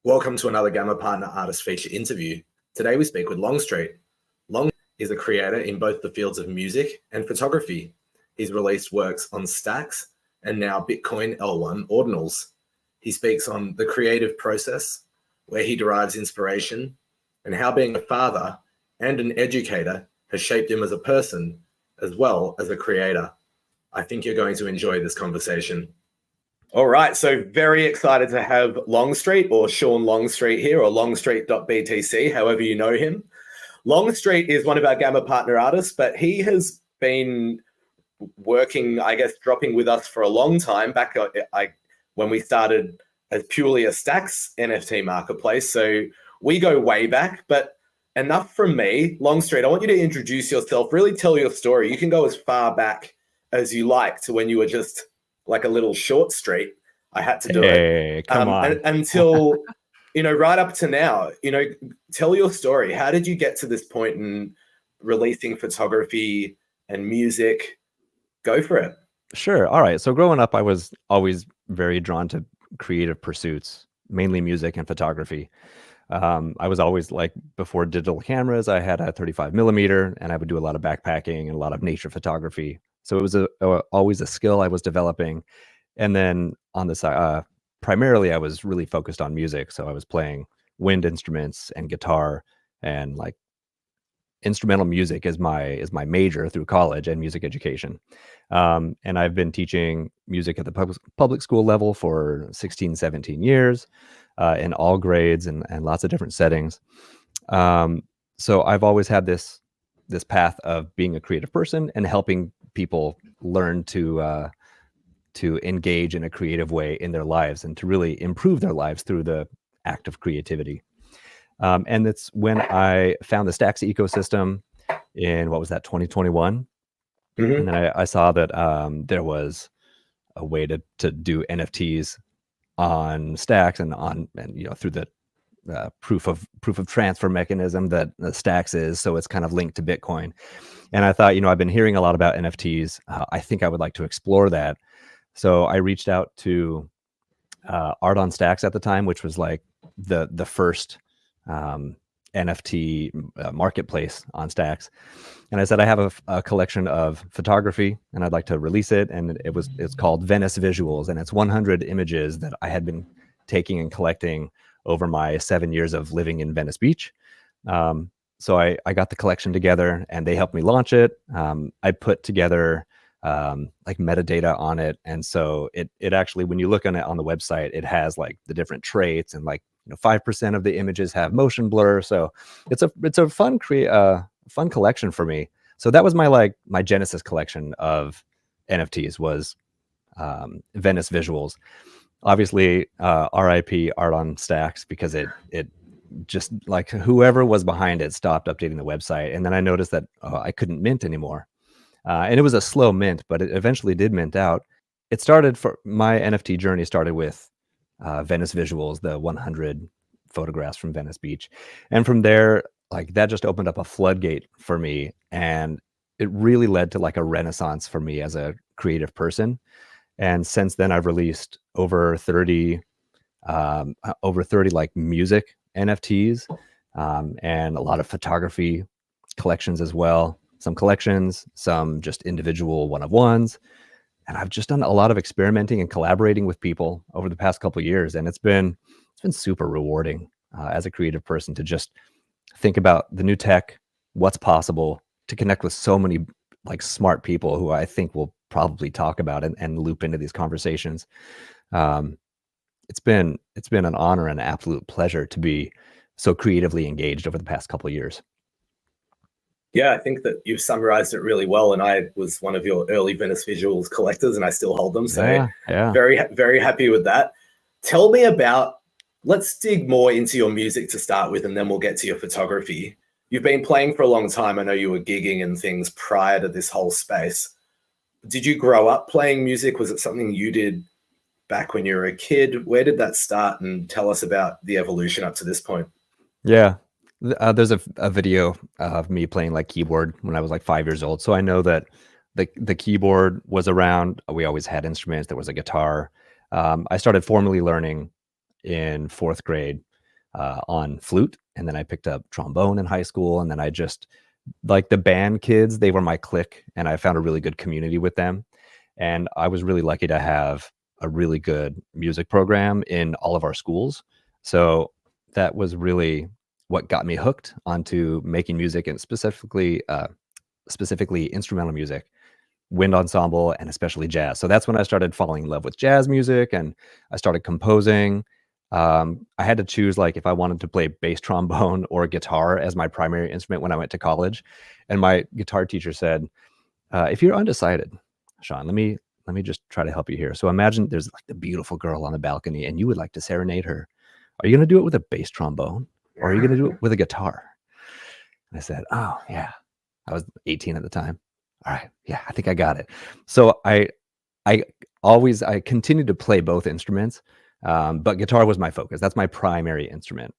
Welcome to another Gamma Partner Artist Feature interview. Today we speak with Longstreet. Longstreet is a creator in both the fields of music and photography. He's released works on Stacks and now Bitcoin L1 ordinals. He speaks on the creative process, where he derives inspiration, and how being a father and an educator has shaped him as a person as well as a creator. I think you're going to enjoy this conversation. All right, so very excited to have Longstreet, or Sean Longstreet here, or longstreet.btc, however you know him. Longstreet is one of our Gamma Partner artists, but he has been working, I guess, dropping with us for a long time, back when we started as purely a Stacks NFT marketplace. So we go way back, but enough from me. Longstreet, I want you to introduce yourself, really tell your story. You can go as far back as you like to when you were just like a little short street. I had to do it. Come on. Until, right up to now, tell your story. How did you get to this point in releasing photography and music? Go for it. Sure. All right. So growing up, I was always very drawn to creative pursuits, mainly music and photography. I was always before digital cameras, I had a 35 millimeter and I would do a lot of backpacking and a lot of nature photography. So it was always a skill I was developing. And then on the side, primarily I was really focused on music. So I was playing wind instruments and guitar, and instrumental music is my major through college and music education. And I've been teaching music at the public school level for 16, 17 years in all grades and lots of different settings. So I've always had this path of being a creative person and helping people learn to engage in a creative way in their lives and to really improve their lives through the act of creativity. And it's when I found the Stacks ecosystem in, 2021? Mm-hmm. And then I saw that there was a way to do NFTs on Stacks and through the proof of transfer mechanism that the Stacks is. So it's kind of linked to Bitcoin. And I thought, I've been hearing a lot about NFTs. I think I would like to explore that. So I reached out to Art on Stacks at the time, which was like the first NFT marketplace on Stacks. And I said, I have a collection of photography and I'd like to release it. And it's called Venice Visuals. And it's 100 images that I had been taking and collecting over my 7 years of living in Venice Beach. So I got the collection together and they helped me launch it. I put together metadata on it. And so it actually, when you look on it on the website, it has the different traits and 5% of the images have motion blur. So it's a fun collection for me. So that was my Genesis collection of NFTs was Venice Visuals. Obviously, RIP Art on Stacks, because it just whoever was behind it stopped updating the website. And then I noticed that I couldn't mint anymore. And it was a slow mint, but it eventually did mint out. It started my NFT journey started with Venice Visuals, the 100 photographs from Venice Beach. And from there, that just opened up a floodgate for me. And it really led to a renaissance for me as a creative person. And since then I've released over 30 music NFTs, and a lot of photography collections as well. Some collections, some just individual one-of-ones. And I've just done a lot of experimenting and collaborating with people over the past couple of years. And it's been super rewarding as a creative person to just think about the new tech, what's possible, to connect with so many smart people who I think will probably talk about and loop into these conversations. It's been an honor and an absolute pleasure to be so creatively engaged over the past couple of years. Yeah, I think that you've summarized it really well. And I was one of your early Venice Visuals collectors and I still hold them. So yeah. Very, very happy with that. Tell me let's dig more into your music to start with, and then we'll get to your photography. You've been playing for a long time. I know you were gigging and things prior to this whole space. Did you grow up playing music? Was it something you did back when you were a kid? Where did that start? And tell us about the evolution up to this point. Yeah. There's a video of me playing keyboard when I was 5 years old. So I know that the keyboard was around. We always had instruments. There was a guitar. I started formally learning in fourth grade. on flute, and then I picked up trombone in high school, and then I just like the band kids, they were my clique, and I found a really good community with them. And I was really lucky to have a really good music program in all of our schools. So that was really what got me hooked onto making music, and specifically instrumental music, wind ensemble, and especially jazz. So that's when I started falling in love with jazz music, and I started composing. I had to choose like if I wanted to play bass trombone or guitar as my primary instrument when I went to college. And my guitar teacher said, if you're undecided, Sean, let me just try to help you here. So imagine there's like the beautiful girl on the balcony and you would like to serenade her. Are you going to do it with a bass trombone, or are you going to do it with a guitar? And I said, oh yeah. I was 18 at the time. All right. Yeah, I think I got it. So I I continued to play both instruments, but guitar was my focus. That's my primary instrument,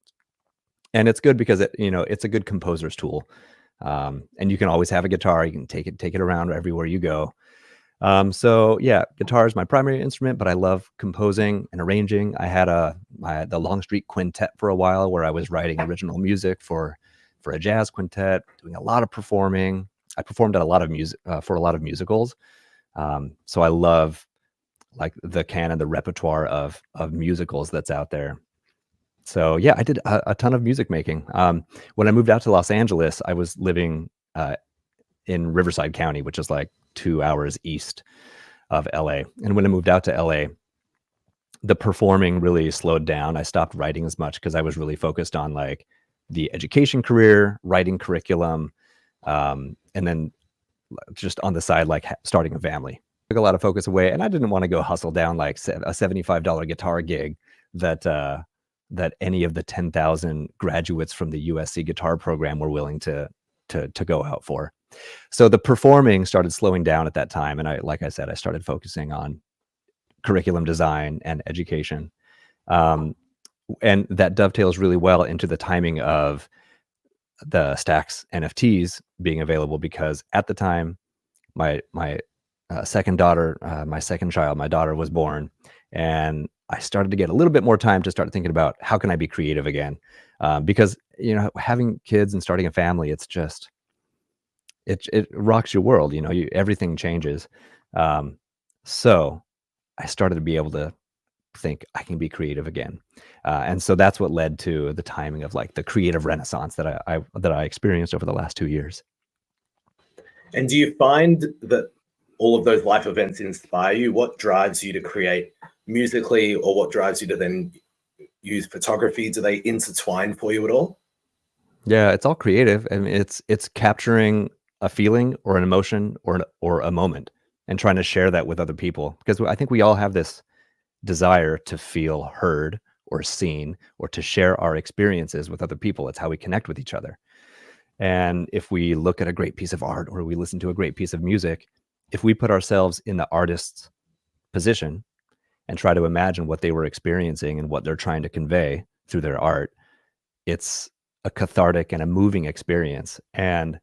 and it's good because it's a good composer's tool. And you can always have a guitar. You can take it around everywhere you go. So yeah, guitar is my primary instrument, but I love composing and arranging. I had the Longstreet quintet for a while, where I was writing original music for a jazz quintet, doing a lot of performing. I performed at a lot of music for a lot of musicals. So I love like the canon, the repertoire of musicals that's out there. So yeah, I did a ton of music making. When I moved out to Los Angeles, I was living in Riverside County, which is like 2 hours east of LA. And when I moved out to LA, the performing really slowed down. I stopped writing as much because I was really focused on like the education career, writing curriculum, and then just on the side, like starting a family. Took a lot of focus away, and I didn't want to go hustle down like a $75 guitar gig that any of the 10,000 graduates from the USC guitar program were willing to go out for. So the performing started slowing down at that time, and like I said, I started focusing on curriculum design and education, and that dovetails really well into the timing of the Stacks NFTs being available, because at the time, my second daughter, my second child, my daughter was born, and I started to get a little bit more time to start thinking about how can I be creative again, because having kids and starting a family, it's just it rocks your world. Everything changes. So I started to be able to think I can be creative again, and so that's what led to the timing of like the creative renaissance that I experienced over the last 2 years. And do you find that all of those life events inspire you? What drives you to create musically, or what drives you to then use photography? Do they intertwine for you at all? Yeah, it's all creative. I mean, it's capturing a feeling or an emotion or a moment, and trying to share that with other people, because I think we all have this desire to feel heard or seen, or to share our experiences with other people. It's how we connect with each other. And if we look at a great piece of art, or we listen to a great piece of music, if we put ourselves in the artist's position and try to imagine what they were experiencing and what they're trying to convey through their art, it's a cathartic and a moving experience. And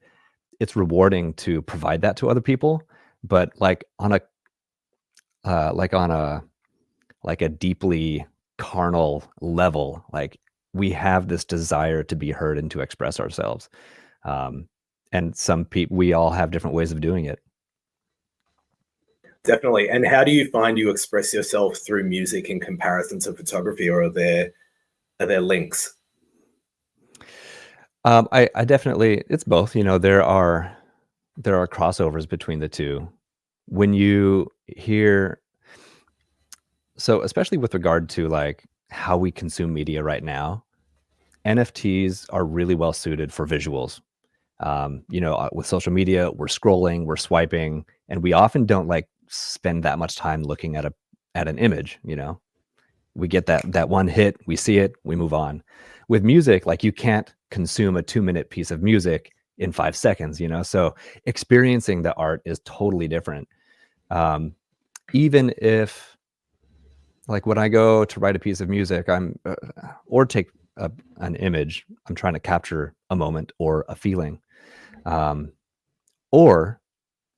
it's rewarding to provide that to other people, but like on a deeply carnal level, like we have this desire to be heard and to express ourselves. Um, and some people, we all have different ways of doing it. Definitely. And how do you find you express yourself through music in comparison to photography, or are there links? I definitely, it's both. There are crossovers between the two. When you hear, so especially with regard to like how we consume media right now, NFTs are really well suited for visuals. With social media, we're scrolling, we're swiping, and we often don't like spend that much time looking at an image. We get that one hit, we see it, we move on. With music, like you can't consume a 2-minute piece of music in 5 seconds. So experiencing the art is totally different. Even if, like, when I go to write a piece of music, or take an image, I'm trying to capture a moment or a feeling. Or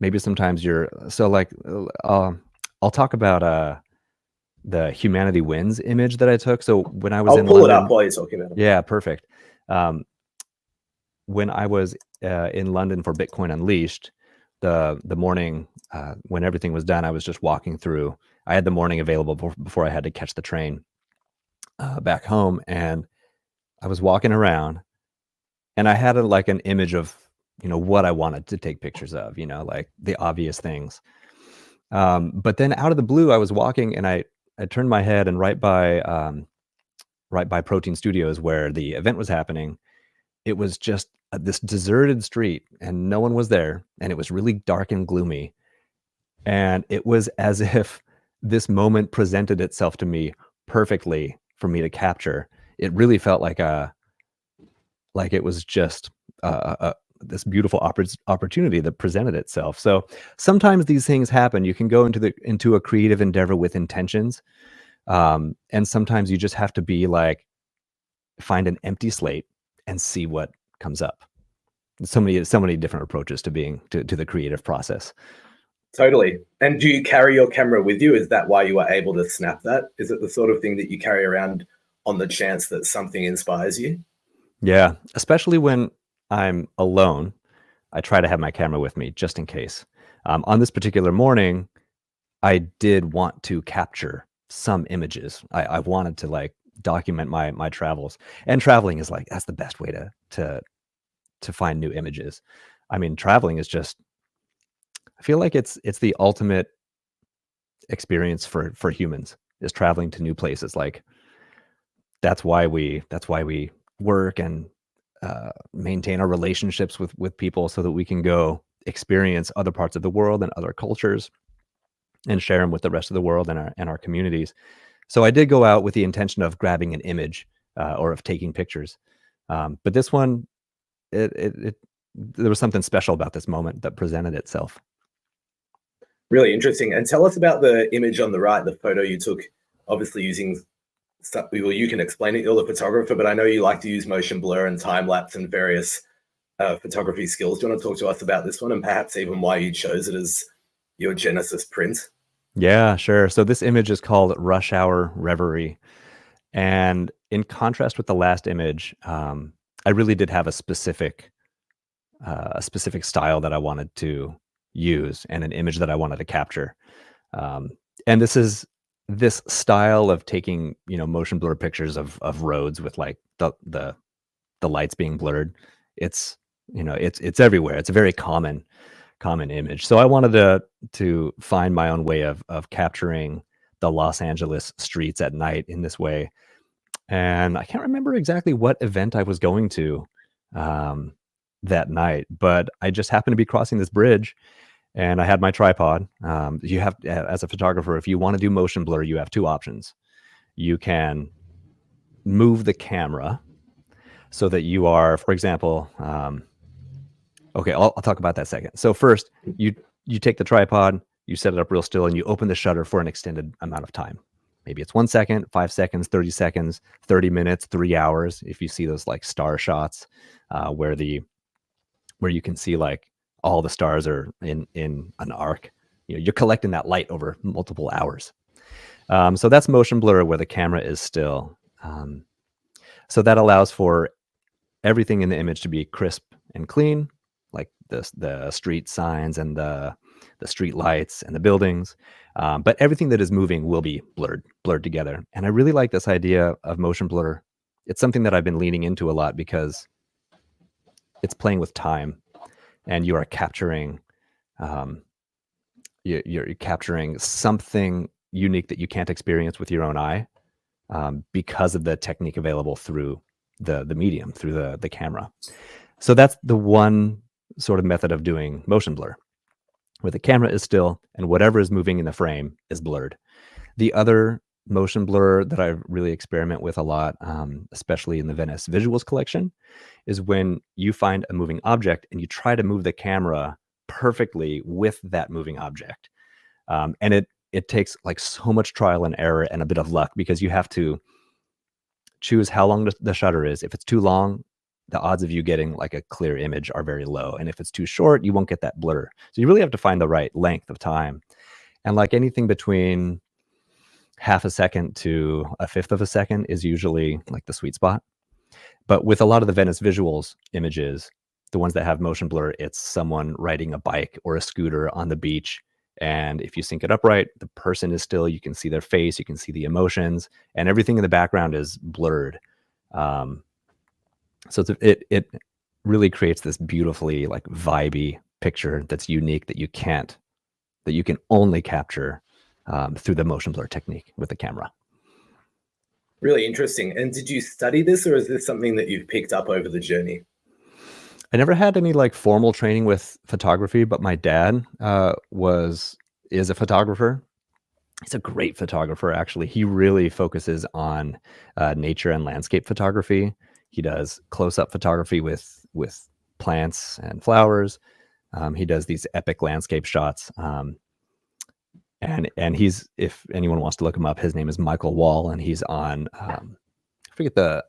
maybe sometimes I'll talk about the Humanity Wins image that I took. So when I was I'll in pull it London, up while you're talking about it. yeah, perfect. When I was in London for Bitcoin Unleashed, the morning when everything was done, I was just walking through. I had the morning available before I had to catch the train back home, and I was walking around, and I had like an image of what I wanted to take pictures of, like the obvious things. But then out of the blue, I was walking, and I turned my head, and right by Protein Studios where the event was happening, it was just this deserted street, and no one was there, and it was really dark and gloomy. And it was as if this moment presented itself to me perfectly for me to capture. It really felt like it was just this beautiful opportunity that presented itself. So sometimes these things happen. You can go into a creative endeavor with intentions, and sometimes you just have to be like, find an empty slate and see what comes up. So many different approaches to the creative process. Totally. And do you carry your camera with you? Is that why you were able to snap that? Is it the sort of thing that you carry around on the chance that something inspires you? Yeah, especially when I'm alone, I try to have my camera with me just in case. On this particular morning, I did want to capture some images. I wanted to like document my travels, and traveling is like, that's the best way to find new images. I mean, traveling is just, I feel like it's the ultimate experience for humans, is traveling to new places. Like that's why we work and maintain our relationships with people, so that we can go experience other parts of the world and other cultures and share them with the rest of the world and our communities. So I did go out with the intention of grabbing an image or of taking pictures. But this one, there was something special about this moment that presented itself. Really interesting. And tell us about the image on the right, the photo you took, obviously using stuff. Well, you can explain it, you're the photographer, but I know you like to use motion blur and time lapse and various photography skills. Do you want to talk to us about this one, and perhaps even why you chose it as your Genesis print? Yeah, sure. So this image is called Rush Hour Reverie. And in contrast with the last image, I really did have a specific style that I wanted to use, and an image that I wanted to capture. And this style of taking motion blur pictures of roads with like the lights being blurred. It's it's everywhere. It's a very common image. So I wanted to find my own way of capturing the Los Angeles streets at night in this way. And I can't remember exactly what event I was going to that night, but I just happened to be crossing this bridge, and I had my tripod. You have, as a photographer, if you want to do motion blur, you have two options. You can move the camera so that you are, for example, okay, I'll talk about that second. So first, you take the tripod, you set it up real still, and you open the shutter for an extended amount of time. Maybe it's 1 second, 5 seconds, 30 seconds, 30 minutes, 3 hours. If you see those like star shots, where you can see like all the stars are in an arc, you're collecting that light over multiple hours. So that's motion blur, where the camera is still. So that allows for everything in the image to be crisp and clean, like the street signs and the street lights and the buildings. But everything that is moving will be blurred together. And I really like this idea of motion blur. It's something that I've been leaning into a lot, because it's playing with time, and you are capturing you're capturing something unique that you can't experience with your own eye, because of the technique available through the medium, through the camera. So that's the one sort of method of doing motion blur, where the camera is still and whatever is moving in the frame is blurred. The other motion blur that I really experiment with a lot, especially in the Venice Visuals collection, is when you find a moving object and you try to move the camera perfectly with that moving object. And it takes like so much trial and error and a bit of luck, because you have to choose how long the shutter is. If it's too long, the odds of you getting like a clear image are very low. And if it's too short, you won't get that blur. So you really have to find the right length of time. And like anything between half a second to a fifth of a second is usually like the sweet spot. But with a lot of the Venice Visuals images, the ones that have motion blur, it's someone riding a bike or a scooter on the beach. And if you sync it up right, the person is still, you can see their face, you can see the emotions, and everything in the background is blurred. So it really creates this beautifully like vibey picture that's unique that you can only capture through the motion blur technique with the camera. Really interesting. And did you study this, or is this something that you've picked up over the journey? I never had any like formal training with photography, but my dad is a photographer. He's a great photographer, actually. He really focuses on nature and landscape photography. He does close-up photography with plants and flowers. He does these epic landscape shots. And he's, if anyone wants to look him up, his name is Michael Wall, and he's on I forget the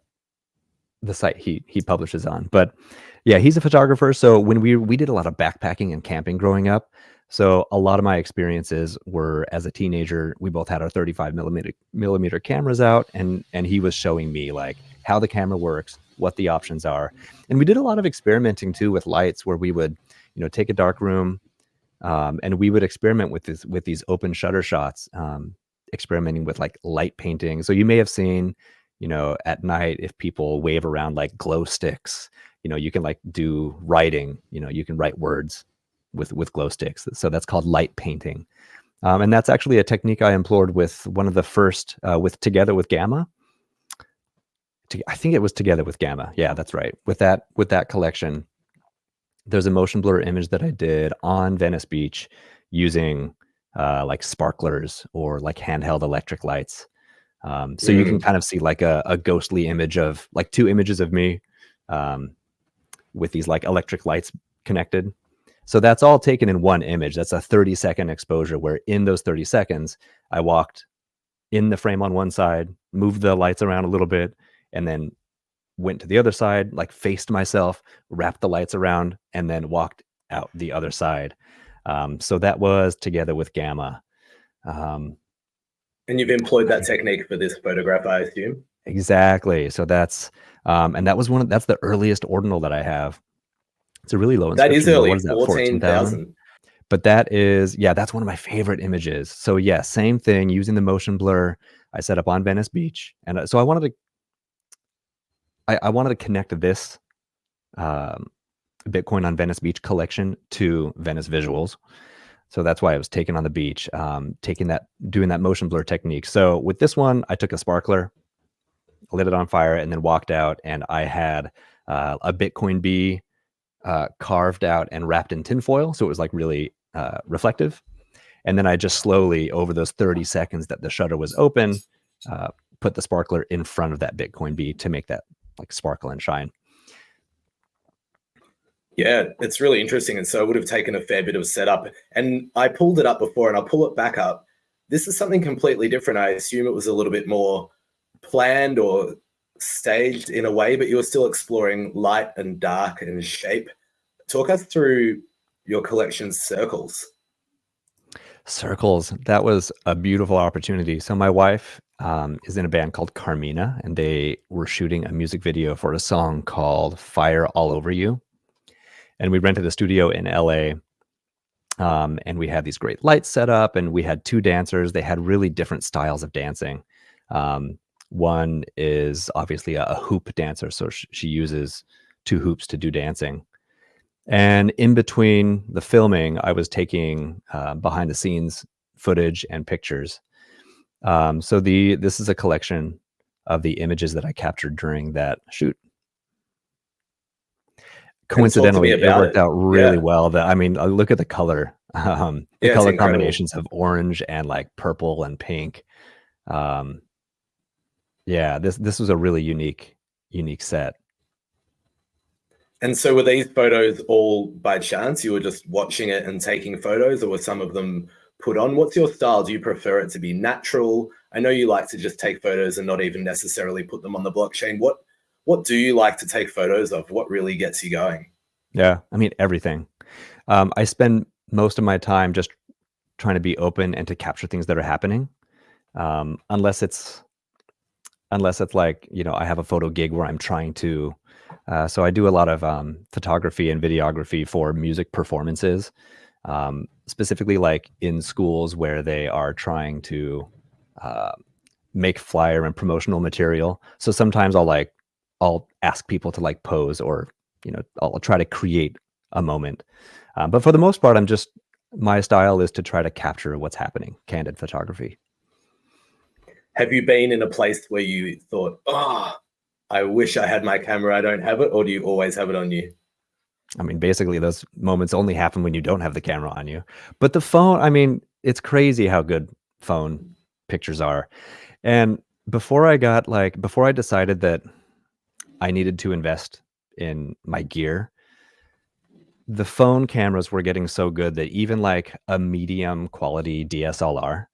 site he publishes on, but yeah, he's a photographer. So when we did a lot of backpacking and camping growing up, so a lot of my experiences were as a teenager. We both had our 35 millimeter cameras out, and he was showing me like how the camera works, what the options are, and we did a lot of experimenting too with lights, where we would take a dark room, and we would experiment with these open shutter shots, experimenting with like light painting. So you may have seen, at night, if people wave around like glow sticks, you can like do writing, you can write words with glow sticks. So that's called light painting. And that's actually a technique I employed with one of the first, Together with Gamma. I think it was Together with Gamma. Yeah, that's right. With that collection, there's a motion blur image that I did on Venice Beach using like sparklers or like handheld electric lights. So you can kind of see like a ghostly image of like two images of me with these like electric lights connected. So that's all taken in one image. That's a 30-second exposure, where in those 30 seconds, I walked in the frame on one side, moved the lights around a little bit, and then went to the other side, like faced myself, wrapped the lights around, and then walked out the other side. So that was Together with Gamma. And you've employed that technique for this photograph, I assume? Exactly. So that's and that's the earliest ordinal that I have. It's a really low That is inscription. early, What is that? 14,000. But that's one of my favorite images. So yeah, same thing, using the motion blur. I set up on Venice Beach, and so I wanted to connect this Bitcoin on Venice Beach collection to Venice Visuals. So that's why I was taken on the beach, doing that motion blur technique. So with this one, I took a sparkler, lit it on fire, and then walked out, and I had a Bitcoin bee carved out and wrapped in tinfoil. So it was like really reflective. And then I just slowly, over those 30 seconds that the shutter was open, put the sparkler in front of that Bitcoin bee to make that like sparkle and shine. Yeah, it's really interesting. And so it would have taken a fair bit of setup. And I pulled it up before, and I'll pull it back up. This is something completely different. I assume it was a little bit more planned or staged in a way, but you were still exploring light and dark and shape. Talk us through your collection's circles. Circles. That was a beautiful opportunity. So my wife is in a band called Carmina, and they were shooting a music video for a song called Fire All Over You. And we rented a studio in LA, and we had these great lights set up, and we had two dancers. They had really different styles of dancing. One is obviously a hoop dancer, so she uses two hoops to do dancing. And in between the filming, I was taking behind the scenes footage and pictures. So this is a collection of the images that I captured during that shoot. Coincidentally, it worked out really well. Look at the color. The color combinations of orange and like purple and pink. This was a really unique set. And so were these photos all by chance? You were just watching it and taking photos, or were some of them put on? What's your style? Do you prefer it to be natural? I know you like to just take photos and not even necessarily put them on the blockchain. What do you like to take photos of? What really gets you going? Yeah, everything. I spend most of my time just trying to be open and to capture things that are happening. unless it's like, you know, I have a photo gig where I'm trying to. So I do a lot of photography and videography for music performances, specifically like in schools where they are trying to uh, make flyer and promotional material. So sometimes I'll ask people to like pose, or, you know, I'll try to create a moment. But for the most part, my style is to try to capture what's happening, candid photography. Have you been in a place where you thought, oh, I wish I had my camera, I don't have it, or do you always have it on you? I mean, basically, those moments only happen when you don't have the camera on you. But the phone, I mean, it's crazy how good phone pictures are. And before I decided that I needed to invest in my gear, the phone cameras were getting so good that even like a medium quality DSLR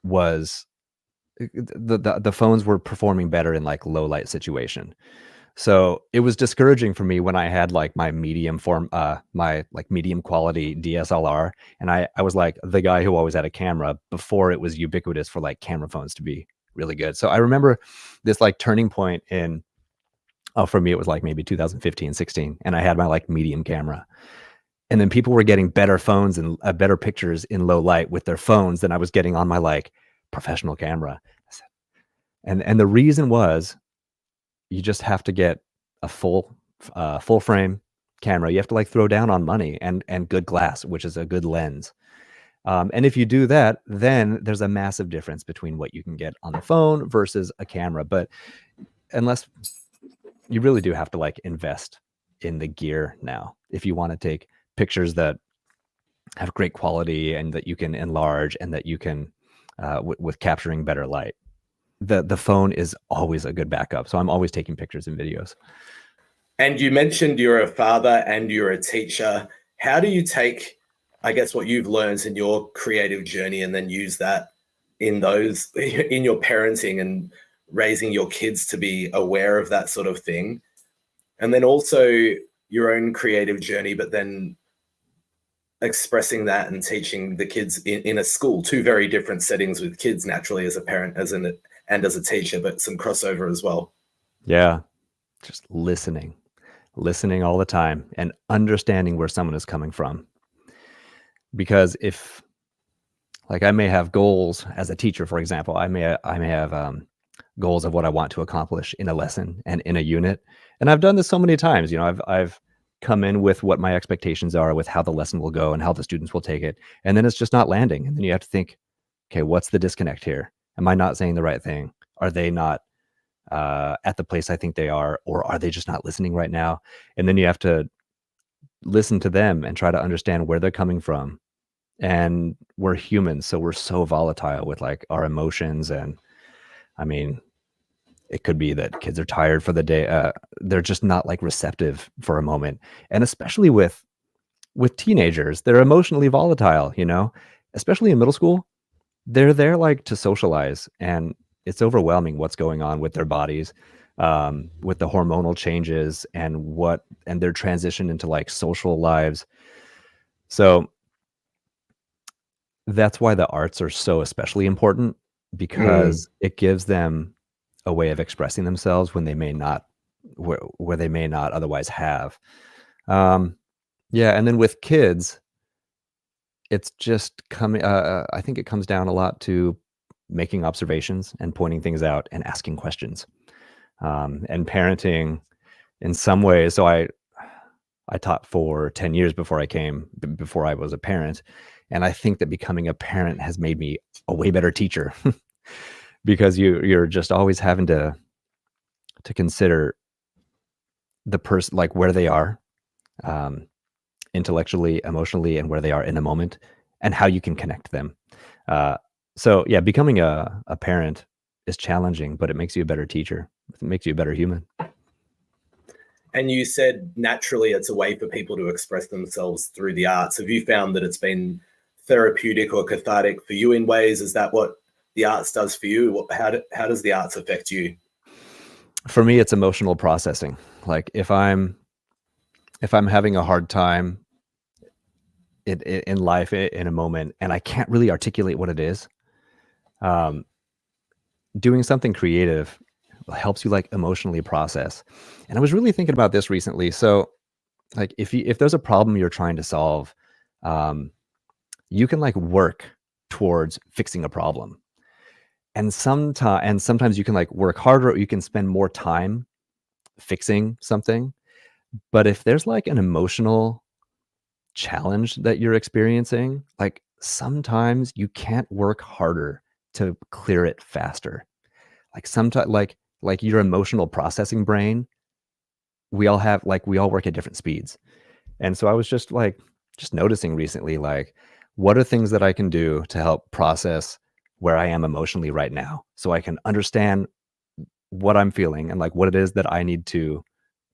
was the phones were performing better in like low light situation. So it was discouraging for me when I had like my my like medium quality DSLR, and I was like the guy who always had a camera before it was ubiquitous for like camera phones to be really good. So I remember this like turning point in, oh, for me it was like maybe 2015, 16, and I had my like medium camera. And then people were getting better phones and better pictures in low light with their phones than I was getting on my like professional camera. And the reason was, you just have to get a full frame camera. You have to like throw down on money and good glass, which is a good lens. And if you do that, then there's a massive difference between what you can get on the phone versus a camera. But unless you really do have to like invest in the gear now, if you want to take pictures that have great quality and that you can enlarge and that you can with capturing better light. The phone is always a good backup. So I'm always taking pictures and videos. And you mentioned you're a father and you're a teacher. How do you take, I guess, what you've learned in your creative journey and then use that in your parenting and raising your kids to be aware of that sort of thing? And then also your own creative journey, but then expressing that and teaching the kids in a school, two very different settings with kids naturally as a parent, and as a teacher, but some crossover as well. Yeah. Just listening all the time and understanding where someone is coming from. Because if, like, I may have goals as a teacher, for example, I may have goals of what I want to accomplish in a lesson and in a unit. And I've done this so many times, you know, I've come in with what my expectations are, with how the lesson will go and how the students will take it. And then it's just not landing. And then you have to think, okay, what's the disconnect here? Am I not saying the right thing? Are they not at the place I think they are, or are they just not listening right now? And then you have to listen to them and try to understand where they're coming from. And we're humans, so we're so volatile with like our emotions. And I mean, it could be that kids are tired for the day. They're just not like receptive for a moment. And especially with teenagers, they're emotionally volatile, you know, especially in middle school. They're there like to socialize, and it's overwhelming what's going on with their bodies, with the hormonal changes and their transition into like social lives. So that's why the arts are so especially important, because it gives them a way of expressing themselves when they may not, where they may not otherwise have. Yeah, and then with kids, it's just coming. I think it comes down a lot to making observations and pointing things out and asking questions, and parenting in some ways. So I taught for 10 years before I was a parent, and I think that becoming a parent has made me a way better teacher because you're just always having to consider the person, like where they are, um, intellectually, emotionally, and where they are in the moment, and how you can connect them. Uh, so yeah, becoming a parent is challenging, but it makes you a better teacher. It makes you a better human. And you said naturally it's a way for people to express themselves through the arts. Have you found that it's been therapeutic or cathartic for you in ways? Is that what the arts does for you? How does the arts affect you? For me, it's emotional processing. Like if I'm having a hard time in life, in a moment, and I can't really articulate what it is, um, doing something creative helps you like emotionally process. And I was really thinking about this recently. So like if there's a problem you're trying to solve, um, you can like work towards fixing a problem. And sometimes you can like work harder, or you can spend more time fixing something. But if there's like an emotional challenge that you're experiencing, like sometimes you can't work harder to clear it faster. Like sometimes like your emotional processing brain, we all work at different speeds. And so I was just noticing recently, like, what are things that I can do to help process where I am emotionally right now so I can understand what I'm feeling and like what it is that I need to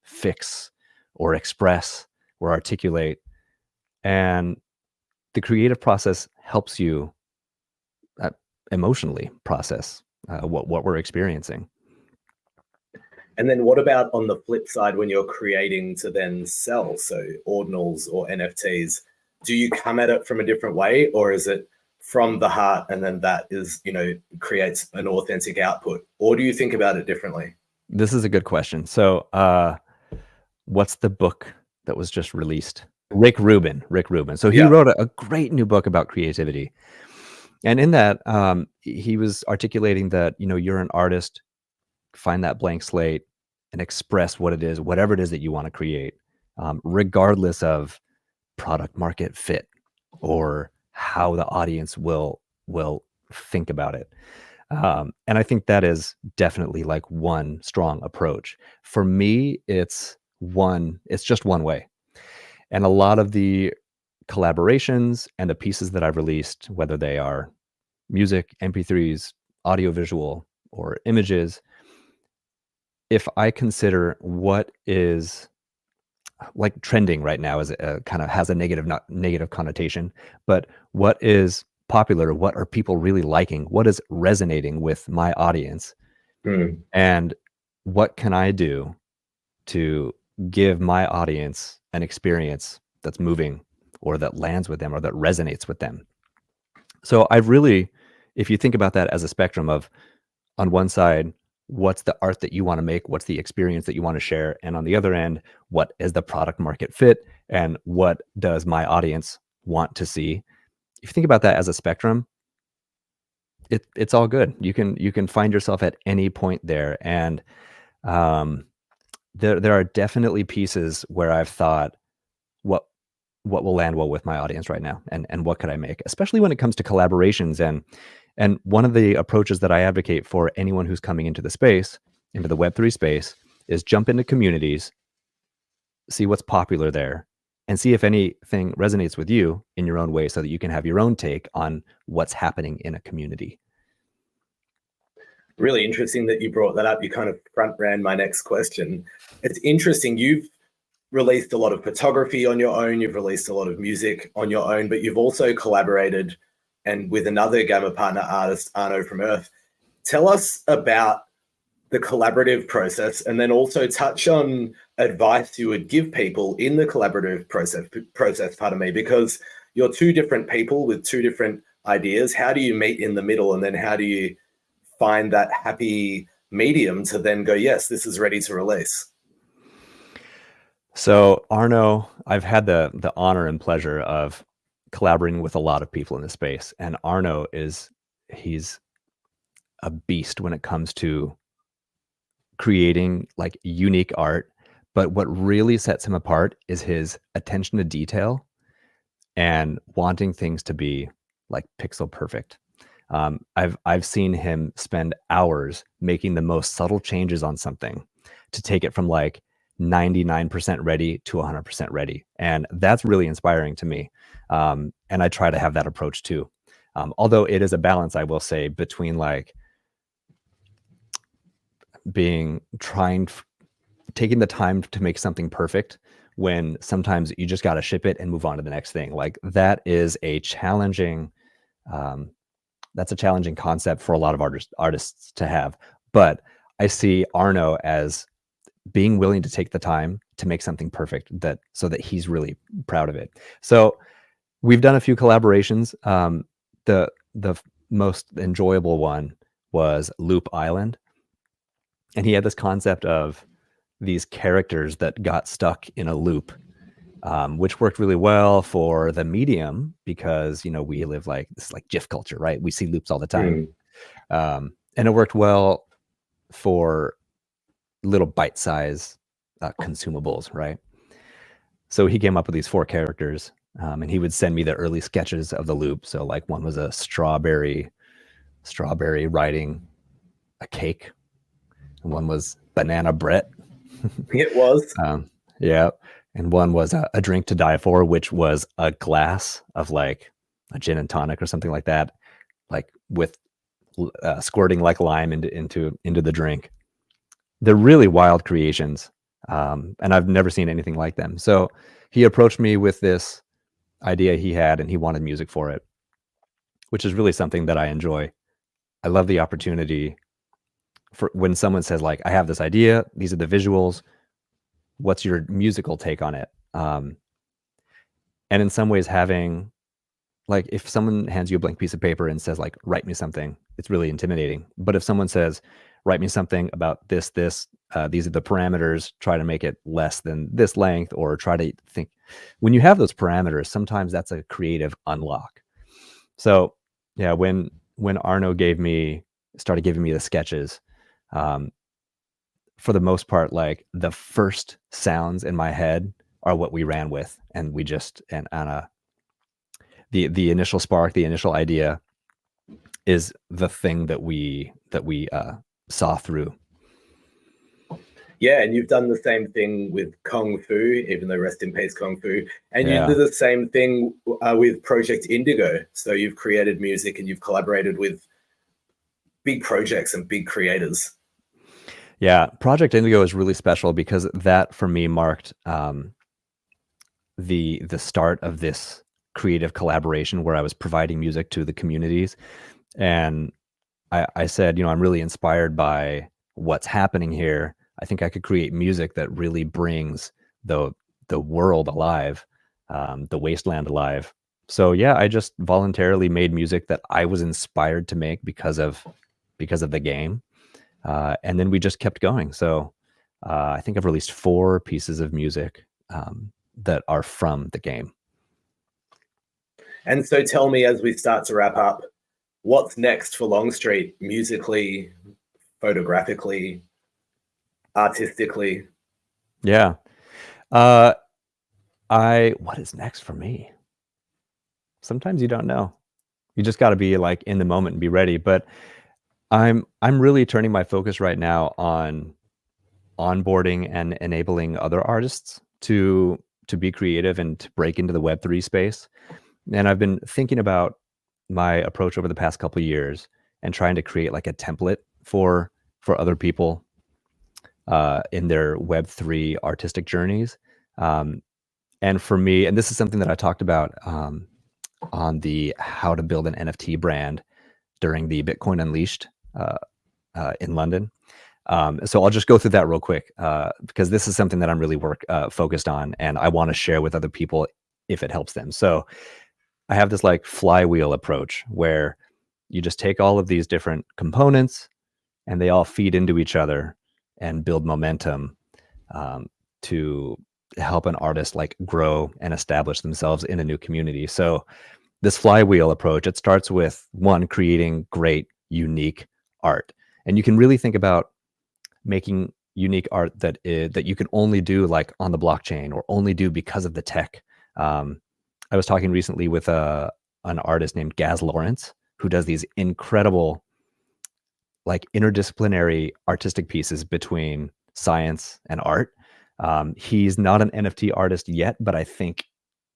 fix or express or articulate. And the creative process helps you uh, emotionally process what we're experiencing. And then what about on the flip side when you're creating to then sell, so ordinals or NFTs? Do you come at it from a different way, or is it from the heart and then that is, creates an authentic output? Or do you think about it differently? This is a good question. So, what's the book that was just released? Rick Rubin. So he Yeah. wrote a great new book about creativity. And in that, he was articulating that, you're an artist, find that blank slate and express what it is, whatever it is that you want to create, regardless of product market fit or how the audience will think about it. And I think that is definitely like one strong approach. For me, it's just one way. And a lot of the collaborations and the pieces that I've released, whether they are music, MP3s, audiovisual, or images, if I consider what is like trending right now is kind of has a negative, not negative connotation, but what is popular, what are people really liking, what is resonating with my audience, Mm. and what can I do to give my audience an experience that's moving or that lands with them or that resonates with them. So I've really, if you think about that as a spectrum of, on one side, what's the art that you want to make? What's the experience that you want to share? And on the other end, what is the product market fit? And what does my audience want to see? If you think about that as a spectrum, it's all good. You can find yourself at any point there. And um, there are definitely pieces where I've thought, what what will land well with my audience right now, and what could I make, especially when it comes to collaborations. And one of the approaches that I advocate for anyone who's coming into the space, into the Web3 space, is jump into communities, see what's popular there, and see if anything resonates with you in your own way so that you can have your own take on what's happening in a community. Really interesting that you brought that up. You kind of front ran my next question. It's interesting. You've released a lot of photography on your own. You've released a lot of music on your own, but you've also collaborated and with another Gamma partner artist, Arno from Earth. Tell us about the collaborative process, and then also touch on advice you would give people in the collaborative process, pardon me, because you're two different people with two different ideas. How do you meet in the middle, and then how do you find that happy medium to then go, yes, this is ready to release? So Arno, I've had the honor and pleasure of collaborating with a lot of people in the space, and Arno he's a beast when it comes to creating like unique art. But what really sets him apart is his attention to detail and wanting things to be like pixel perfect. I've seen him spend hours making the most subtle changes on something to take it from like 99% ready to 100% ready, and that's really inspiring to me. And I try to have that approach too. Although it is a balance, I will say, between like being trying taking the time to make something perfect when sometimes you just got to ship it and move on to the next thing. Like that is a challenging um, that's a challenging concept for a lot of artists to have. But I see Arno as being willing to take the time to make something perfect, that so that he's really proud of it. So we've done a few collaborations. The most enjoyable one was Loop Island. And he had this concept of these characters that got stuck in a loop, which worked really well for the medium because, you know, we live like this like GIF culture, right? We see loops all the time. And it worked well for little bite-size consumables, right? So he came up with these 4 characters, and he would send me the early sketches of the loop. So like one was a strawberry riding a cake, and one was banana Brett. It was. Yeah. And one was a drink to die for, which was a glass of like a gin and tonic or something like that, like with squirting like lime into the drink. They're really wild creations, and I've never seen anything like them. So he approached me with this idea he had, and he wanted music for it, which is really something that I enjoy. I love the opportunity for when someone says like, I have this idea, these are the visuals, what's your musical take on it? And in some ways having, like, if someone hands you a blank piece of paper and says like, write me something, it's really intimidating. But if someone says, write me something about this, these are the parameters, try to make it less than this length, or try to think, when you have those parameters, sometimes that's a creative unlock. So yeah, when Arno started giving me the sketches, for the most part, like the first sounds in my head are what we ran with, and we just the initial spark, the initial idea is the thing that we saw through. Yeah, and you've done the same thing with Kung Fu, even though rest in peace Kung Fu. And Yeah. you do the same thing with Project Indigo. So you've created music and you've collaborated with big projects and big creators. Yeah, Project Indigo is really special because that for me marked the start of this creative collaboration where I was providing music to the communities. And I said, you know, I'm really inspired by what's happening here. I think I could create music that really brings the world alive, the wasteland alive. So yeah, I just voluntarily made music that I was inspired to make because of the game, and then we just kept going. So I think I've released 4 pieces of music that are from the game. And so tell me, as we start to wrap up, what's next for Longstreet musically, photographically, artistically? Yeah. What is next for me? Sometimes you don't know. You just got to be like in the moment and be ready. But I'm really turning my focus right now on onboarding and enabling other artists to be creative and to break into the Web3 space. And I've been thinking about my approach over the past couple of years and trying to create like a template for other people in their Web3 artistic journeys. And for me, and this is something that I talked about on the how to build an NFT brand during the Bitcoin Unleashed in London. So I'll just go through that real quick because this is something that I'm really focused on, and I want to share with other people if it helps them. So I have this like flywheel approach where you just take all of these different components and they all feed into each other and build momentum to help an artist like grow and establish themselves in a new community. So this flywheel approach, it starts with one, creating great, unique art. And you can really think about making unique art that you can only do like on the blockchain or only do because of the tech. I was talking recently with an artist named Gaz Lawrence, who does these incredible like interdisciplinary artistic pieces between science and art. He's not an NFT artist yet, but I think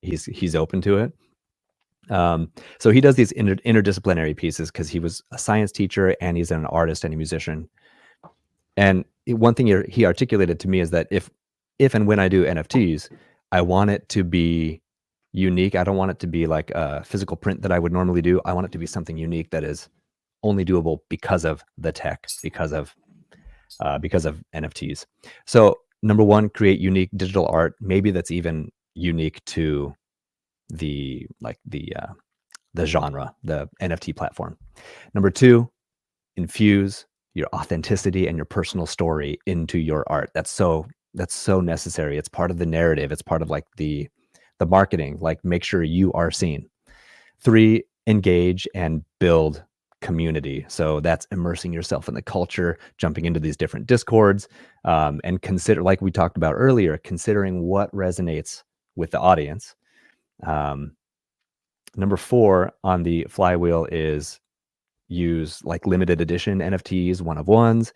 he's open to it. So he does these interdisciplinary pieces because he was a science teacher and he's an artist and a musician. And one thing he articulated to me is that if and when I do NFTs, I want it to be unique. I don't want it to be like a physical print that I would normally do. I want it to be something unique that is only doable because of the tech, because of NFTs. So number one, create unique digital art. Maybe that's even unique to the the genre, the NFT platform. Number two, infuse your authenticity and your personal story into your art. That's so necessary. It's part of the narrative. It's part of like the marketing. Like, make sure you are seen. Three, engage and build community. So that's immersing yourself in the culture, jumping into these different discords, and consider, like we talked about earlier, considering what resonates with the audience. Number four on the flywheel is use like limited edition NFTs, one of ones,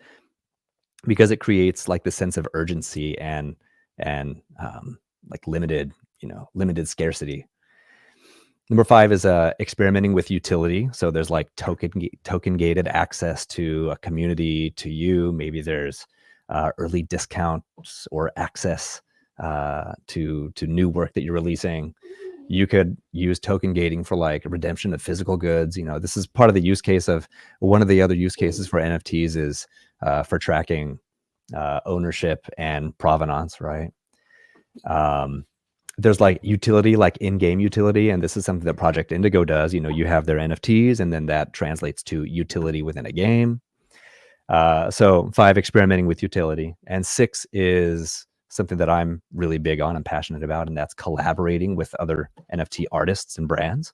because it creates like the sense of urgency and like limited scarcity. Number five is experimenting with utility. So there's like token gated access to a community, to you. Maybe there's early discounts or access to new work that you're releasing. You could use token gating for like redemption of physical goods. This is part of the use case of one of the other use cases for NFTs is for tracking ownership and provenance, right? There's like utility, like in-game utility, and this is something that Project Indigo does. You have their NFTs, and then that translates to utility within a game. So 5, experimenting with utility, and 6 is something that I'm really big on and passionate about, and that's collaborating with other NFT artists and brands.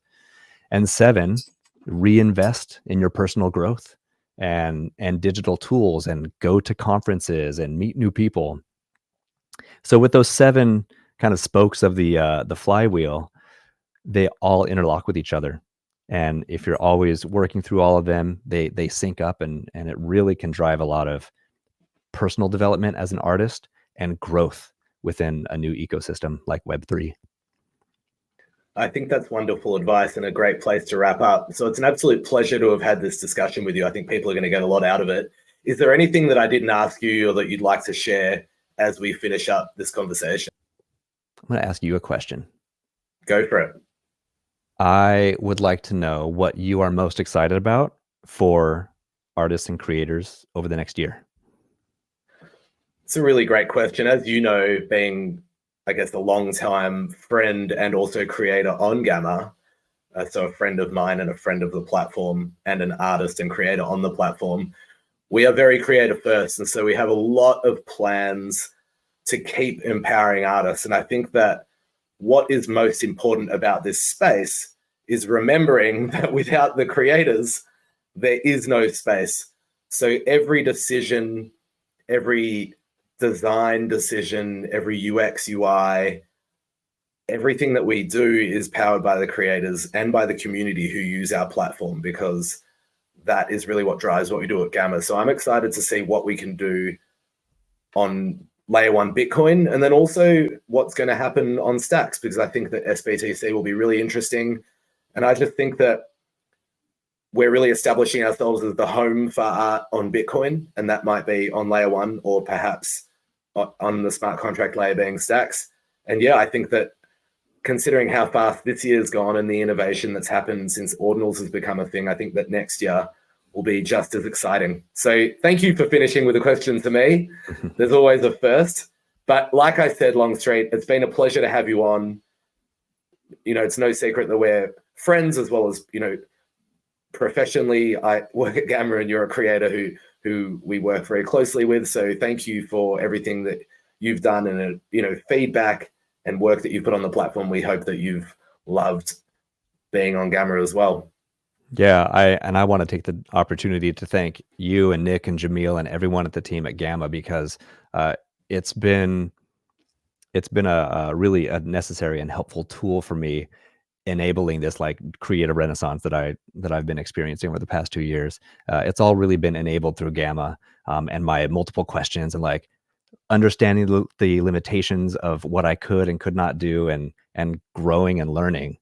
And 7, reinvest in your personal growth and digital tools, and go to conferences and meet new people. So with those 7 kind of spokes of the flywheel, they all interlock with each other. And if you're always working through all of them, they sync up, and it really can drive a lot of personal development as an artist and growth within a new ecosystem like Web3. I think that's wonderful advice and a great place to wrap up. So it's an absolute pleasure to have had this discussion with you. I think people are going to get a lot out of it. Is there anything that I didn't ask you or that you'd like to share as we finish up this conversation? I'm going to ask you a question. Go for it. I would like to know what you are most excited about for artists and creators over the next year. It's a really great question. As you know, being, I guess, a long-time friend and also creator on Gamma, so a friend of mine and a friend of the platform and an artist and creator on the platform, we are very creative first. And so we have a lot of plans to keep empowering artists. And I think that what is most important about this space is remembering that without the creators, there is no space. So every decision, every design decision, every UX, UI, everything that we do is powered by the creators and by the community who use our platform, because that is really what drives what we do at Gamma. So I'm excited to see what we can do on Layer 1 Bitcoin, and then also what's going to happen on Stacks, because I think that SBTC will be really interesting. And I just think that we're really establishing ourselves as the home for art on Bitcoin, and that might be on Layer 1 or perhaps on the smart contract layer being Stacks. And yeah, I think that considering how fast this year's gone and the innovation that's happened since Ordinals has become a thing, I think that next year will be just as exciting. So thank you for finishing with a question to me. There's always a first. But like I said, Longstreet, it's been a pleasure to have you on. It's no secret that we're friends as well as, professionally, I work at Gamma and you're a creator who we work very closely with. So thank you for everything that you've done and, feedback and work that you put on the platform. We hope that you've loved being on Gamma as well. Yeah, I want to take the opportunity to thank you and Nick and Jamil and everyone at the team at Gamma, because it's been a really a necessary and helpful tool for me, enabling this like creative renaissance that I've been experiencing over the past 2 years. It's all really been enabled through Gamma, and my multiple questions and like understanding the limitations of what I could and could not do, and growing and learning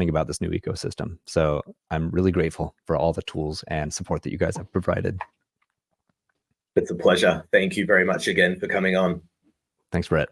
about this new ecosystem. So I'm really grateful for all the tools and support that you guys have provided. It's a pleasure. Thank you very much again for coming on. Thanks, Brett.